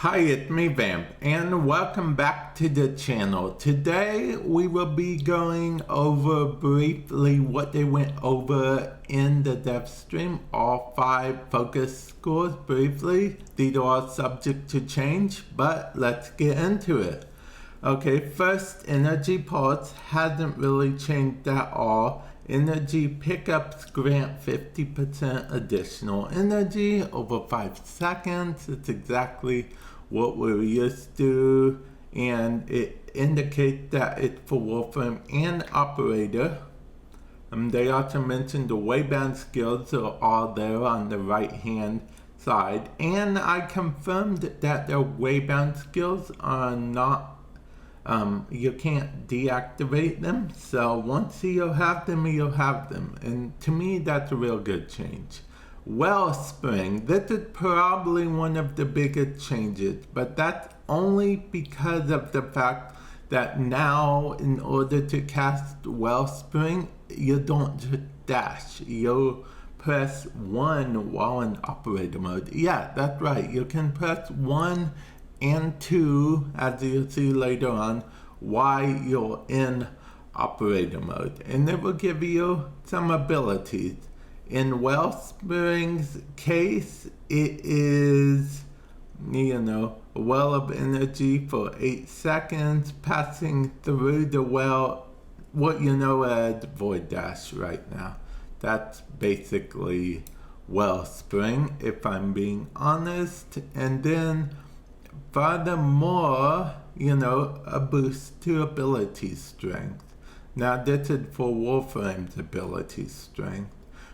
Hi, it's me Vamp, and welcome back to the channel. Today we will be going over briefly what they went over in the dev stream, all 5 focus scores briefly. These are all subject to change, but let's get into it. Okay, first, energy pulse hasn't really changed at all. Energy pickups grant 50% additional energy over 5 seconds. It's exactly what we're used to, and it indicates that it's for Warframe and Operator. They also mentioned the waybound skills are all there on the right hand side, and I confirmed that the waybound skills are not you can't deactivate them, so once you'll have them, and to me that's a real good change. Wellspring, this is probably one of the biggest changes, but that's only because of the fact that now in order to cast Wellspring, you don't just dash, you press 1 while in operator mode. Yeah, that's right, you can press 1 and 2, as you'll see later on, while you're in operator mode, and it will give you some abilities. In Wellspring's case, it is, a well of energy for 8 seconds, passing through the well, what you know as Void Dash right now. That's basically Wellspring, if I'm being honest. And then furthermore, a boost to ability strength. Now this is for Warframe's ability strength,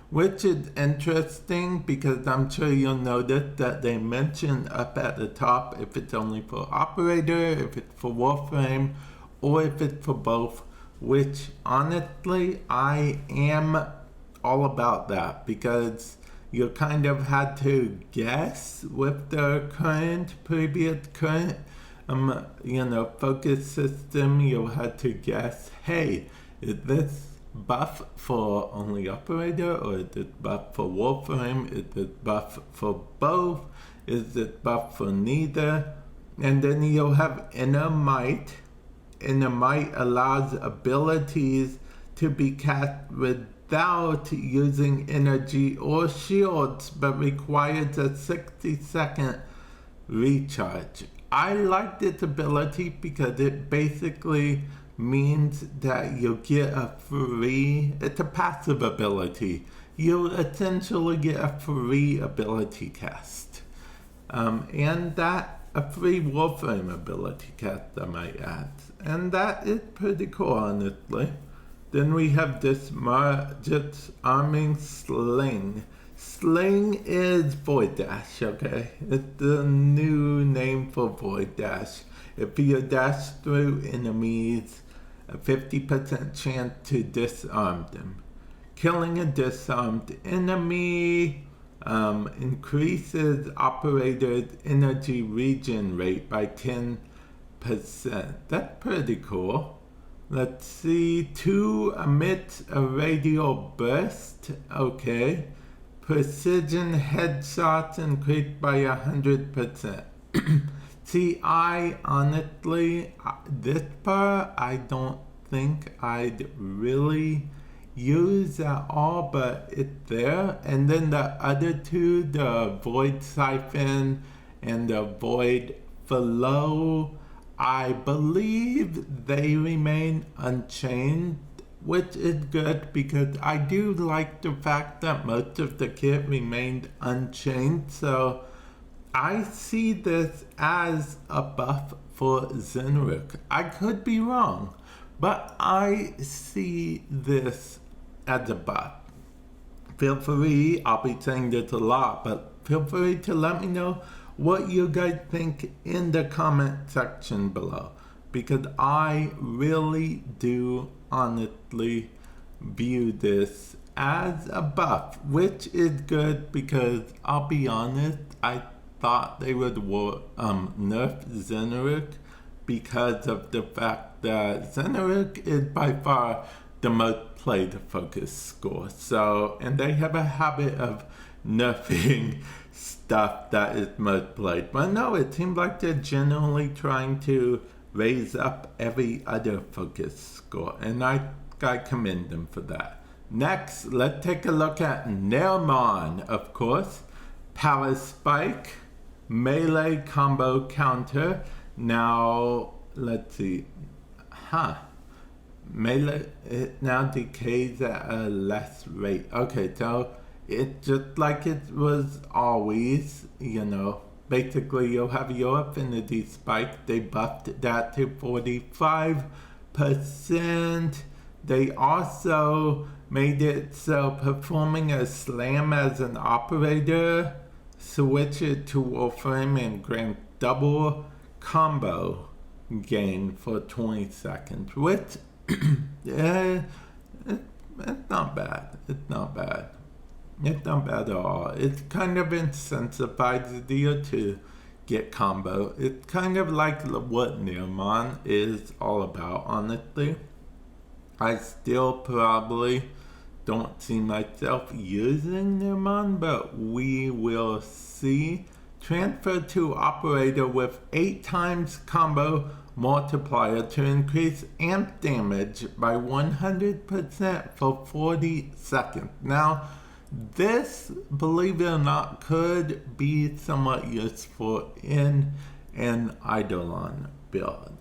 which is interesting because I'm sure you'll notice that they mention up at the top if it's only for Operator, if it's for Warframe, or if it's for both, which honestly I am all about that, because you kind of had to guess with the previous current focus system. You had to guess, hey, is this buff for only Operator, or is it buff for Warframe? Is it buff for both? Is it buff for neither? And then you'll have Inner Might. Inner Might allows abilities to be cast without using energy or shields, but requires a 60-second recharge. I like this ability because it basically means that you get it's a passive ability. You essentially get a free ability cast. And that a free Warframe ability cast, I might add. And that is pretty cool, honestly. Then we have this just arming Sling. Sling is Void Dash, okay? It's the new name for Void Dash. If you dash through enemies, a 50% chance to disarm them. Killing a disarmed enemy increases Operator's energy regen rate by 10%. That's pretty cool. Let's see, 2 emits a radial burst, okay. Precision headshots increased by 100%. See, I honestly, this part I don't think I'd really use at all, but it's there. And then the other 2, the Void Siphon and the Void Flow, I believe they remain unchanged, which is good because I do like the fact that most of the kit remained unchanged. So I see this as a buff for Zenurik. I could be wrong, but I see this as a buff. Feel free, I'll be saying this a lot, but feel free to let me know what you guys think in the comment section below, because I really do honestly view this as a buff, which is good because I'll be honest, I thought they would nerf Zenurik because of the fact that Zenurik is by far the most played focus score. So, and they have a habit of nerfing stuff that is most played. But no, it seems like they're generally trying to raise up every other focus score, and I commend them for that. Next, let's take a look at Naramon, of course. Power Spike, melee combo counter. Now, let's see. Melee, it now decays at a less rate. Okay, so it's just like it was always, basically you'll have your affinity spike. They buffed that to 45%. They also made it so performing a slam as an operator, switch it to Warframe and grant double combo gain for 20 seconds, which it's not bad. It's not bad. It's not bad at all. It kind of incentivizes you to get combo. It's kind of like what Naramon is all about, honestly. I still probably don't see myself using Naramon, but we will see. Transfer to operator with 8 times combo multiplier to increase amp damage by 100% for 40 seconds. Now, this, believe it or not, could be somewhat useful in an Eidolon build.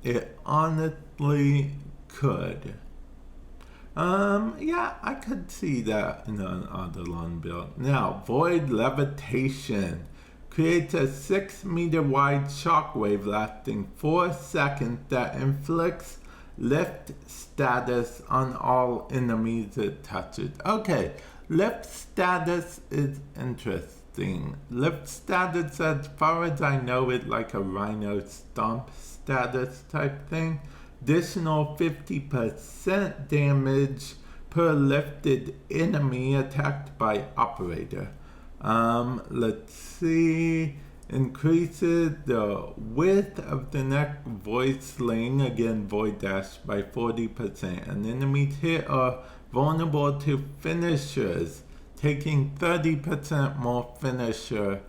It honestly could. Yeah, I could see that in an Eidolon build. Now, Void Levitation creates a 6-meter wide shockwave lasting 4 seconds that inflicts lift status on all enemies it touches. Okay, lift status is interesting. Lift status, as far as I know it, like a Rhino Stomp status type thing. Additional 50% damage per lifted enemy attacked by operator. Let's see. Increases the width of the neck void sling, again void dash, by 40%. And enemies hit are vulnerable to finishers, taking 30% more finisher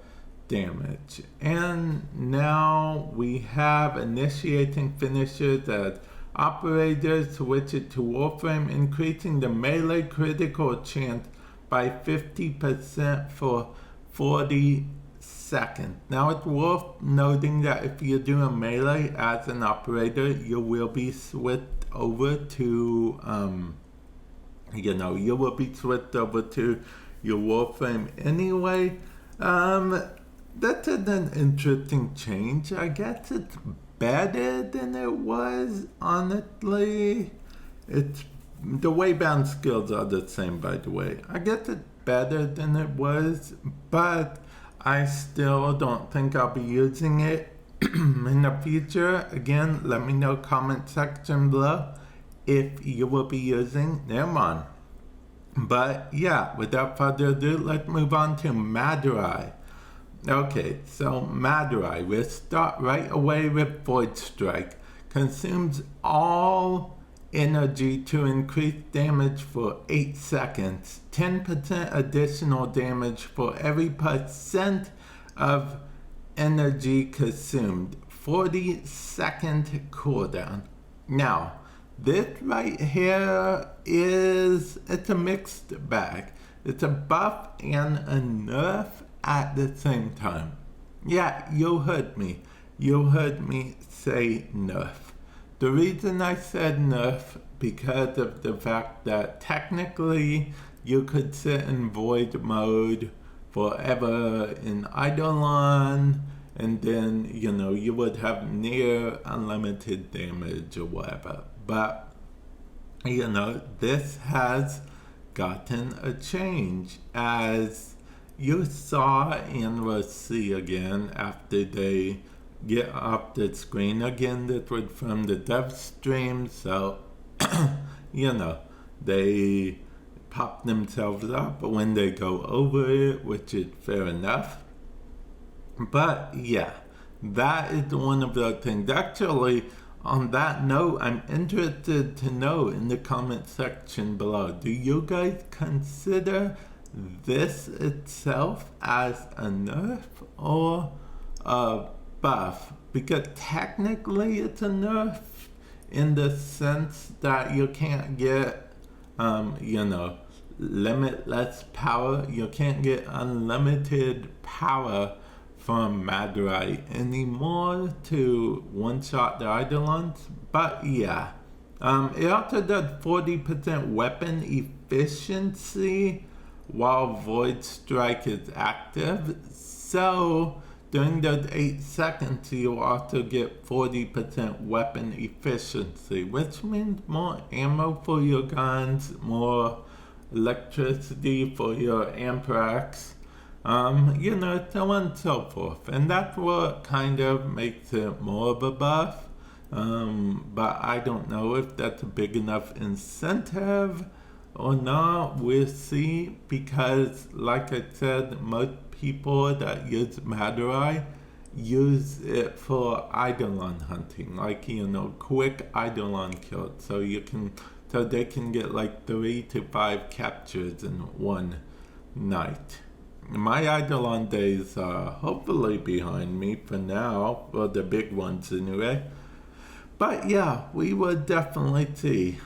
damage. And now we have initiating finishers as operators switch it to Warframe, increasing the melee critical chance by 50% for 40 seconds. Now it's worth noting that if you're doing melee as an operator, you will be switched over to you will be switched over to your Warframe anyway. That's an interesting change. I guess it's better than it was, honestly. The waybound skills are the same, by the way. I guess it's better than it was, but I still don't think I'll be using it in the future. Again, let me know comment section below if you will be using Naramon. But yeah, without further ado, let's move on to Madurai. Okay, so Madurai, we'll start right away with Void Strike. Consumes all energy to increase damage for 8 seconds. 10% additional damage for every percent of energy consumed. 40-second cooldown. Now, this right here it's a mixed bag. It's a buff and a nerf at the same time. Yeah, you heard me. You heard me say nerf. The reason I said nerf, because of the fact that technically you could sit in void mode forever in Eidolon, and then, you would have near unlimited damage or whatever. But, this has gotten a change, as you saw and will see again after they get off the screen again. That was from the dev stream, so they pop themselves up when they go over it, which is fair enough. But yeah, that is one of the things. Actually, on that note, I'm interested to know in the comment section below, do you guys consider this itself as a nerf or a buff, because technically it's a nerf in the sense that you can't get, limitless power. You can't get unlimited power from Madurai anymore to one-shot the Eidolons. But yeah, it also does 40% weapon efficiency while Void Strike is active. So during those 8 seconds, you also get 40% weapon efficiency, which means more ammo for your guns, more electricity for your Amprax, so on and so forth. And that's what kind of makes it more of a buff. But I don't know if that's a big enough incentive or not. We'll see, because like I said, most people that use Madurai use it for Eidolon hunting, like quick Eidolon kills, so they can get like 3 to 5 captures in one night. My Eidolon days are hopefully behind me for now, well, the big ones anyway. But yeah, we will definitely see.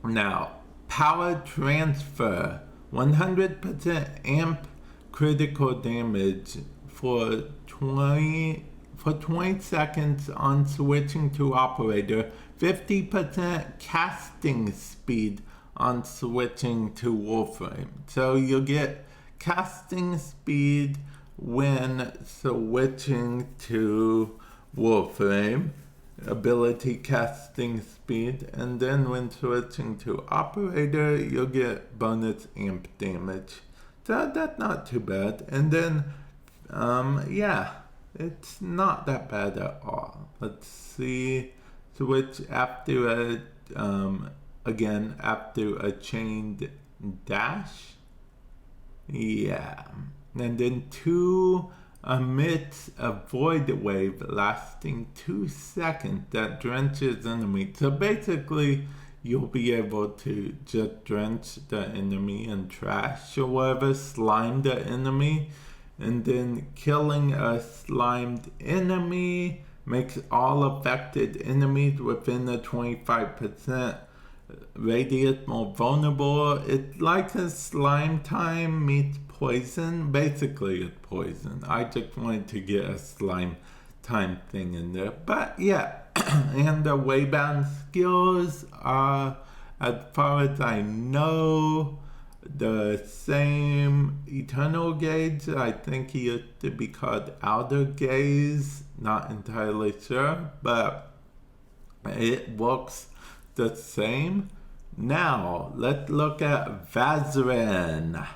Now, power transfer. 100% amp critical damage for 20 seconds on switching to operator. 50% casting speed on switching to Warframe. So you'll get casting speed when switching to Warframe, ability casting speed, and then when switching to operator, you'll get bonus amp damage. So that's not too bad. And then, it's not that bad at all. Let's see, switch after after a chained dash. Yeah. And then 2 emits a void wave lasting 2 seconds that drenches enemy. So basically, you'll be able to just drench the enemy in trash or whatever, slime the enemy, and then killing a slimed enemy makes all affected enemies within the 25% radius more vulnerable. It's like a slime time meets poison. Basically, it's poison. I just wanted to get a slime time thing in there. But yeah, and the waybound skills are, as far as I know, the same. Eternal Gaze, I think he used to be called Outer Gaze. Not entirely sure, but it works the same. Now, let's look at Vazarin.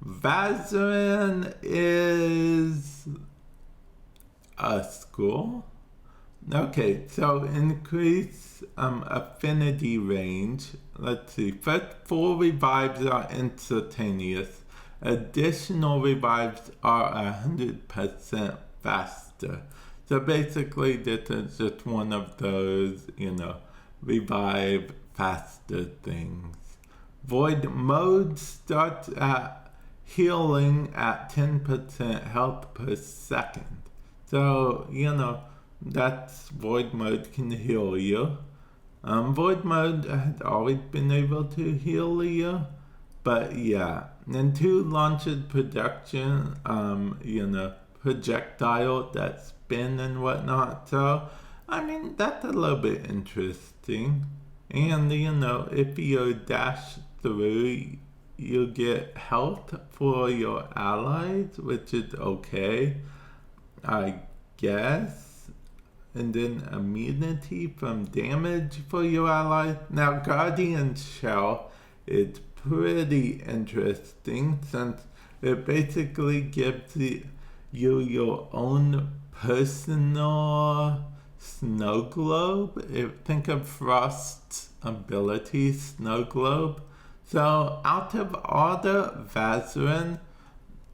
Vazarin is a school. Okay, so increase affinity range. Let's see. First 4 revives are instantaneous. Additional revives are 100% faster. So basically, this is just one of those, revive faster things. Void mode starts at healing at 10% health per second. So, that's Void mode can heal you. Void mode has always been able to heal you, but yeah. And 2 launches production, projectile that spin and whatnot. So, that's a little bit interesting. And, if you dash through, you get health for your allies, which is okay, I guess. And then immunity from damage for your allies. Now, Guardian Shell is pretty interesting since it basically gives you your own personal snow globe. Think of Frost's ability, snow globe. So out of all the Vazarin,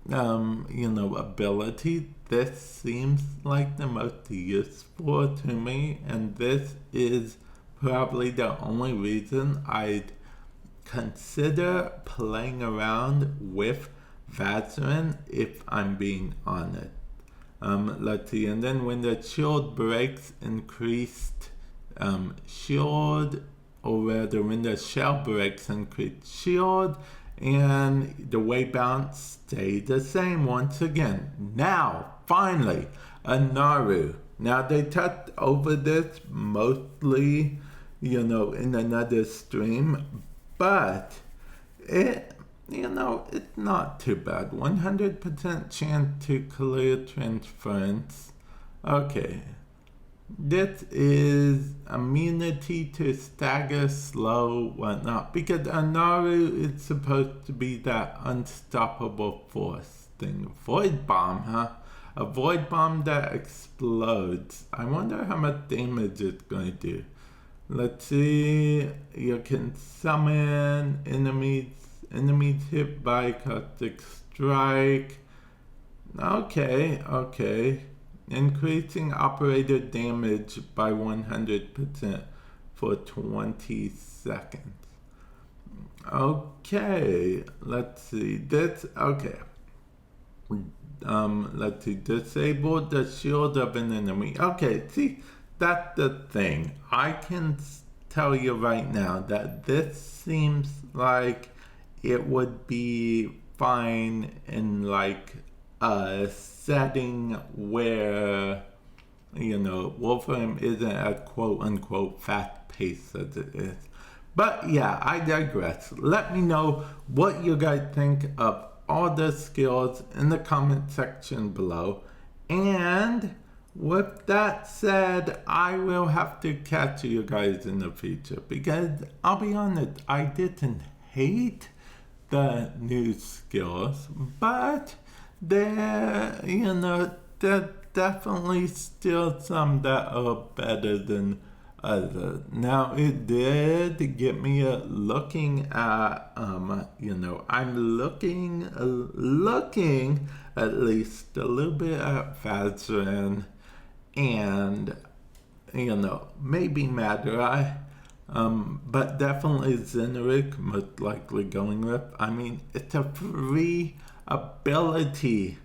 ability, this seems like the most useful to me, and this is probably the only reason I'd consider playing around with Vazarin if I'm being honest. Let's see, and then when the shield breaks, increased shield, or rather when the shell breaks, increased shield, and the wave bounce stayed the same once again. Now, finally, Unaira. Now they touched over this mostly, in another stream, but it's not too bad. 100% chance to clear transference. Okay. This is immunity to stagger, slow, whatnot. Because Unaira is supposed to be that unstoppable force thing. Void bomb, huh? A void bomb that explodes. I wonder how much damage it's going to do. Let's see. You can summon enemies hit by caustic strike. Okay. Increasing operator damage by 100% for 20 seconds. Okay, let's see. Let's see. Disable the shield of an enemy. Okay, see, that's the thing. I can tell you right now that this seems like it would be fine in like a setting where Warframe isn't as quote unquote fast paced as it is. But yeah, I digress. Let me know what you guys think of all the skills in the comment section below. And with that said, I will have to catch you guys in the future, because I'll be honest, I didn't hate the new skills, but there's definitely still some that are better than others. Now, it did get me looking at, I'm looking at least a little bit at Vazarin and, maybe Madurai. But definitely Zenurik, most likely going with. I mean, it's a free ability,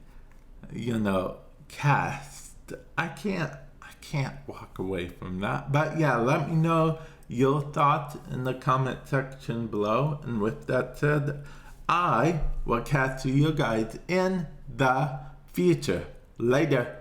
cast. I can't walk away from that. But yeah, let me know your thoughts in the comment section below. And with that said, I will catch you guys in the future. Later.